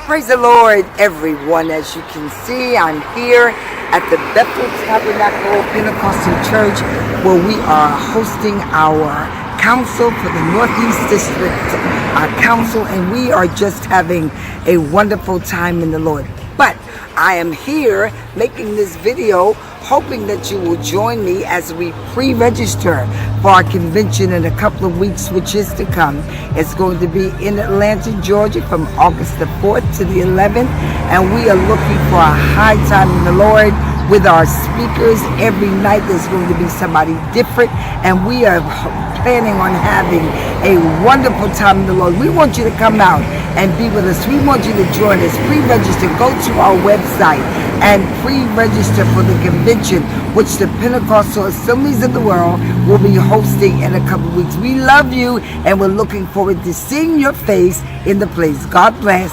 Praise the Lord, everyone. As you can see, I'm here at the Bethel Tabernacle Pentecostal Church, where we are hosting our council for the Northeast District Council, and we are just having a wonderful time in the Lord. But I am here making this video hoping that you will join me as we pre-register for our convention in a couple of weeks, which is to come. It's going to be in Atlanta, Georgia from August the 4th to the 11th, and we are looking for a high time in the Lord with our speakers. Every night there's going to be somebody different, and we are planning on having a wonderful time in the Lord. We want you to come out and be with us. We want you to join us. Pre-register. Go to our website and pre-register for the convention, which the Pentecostal Assemblies of the world will be hosting in a couple of weeks. We love you, and we're looking forward to seeing your face in the place. God bless.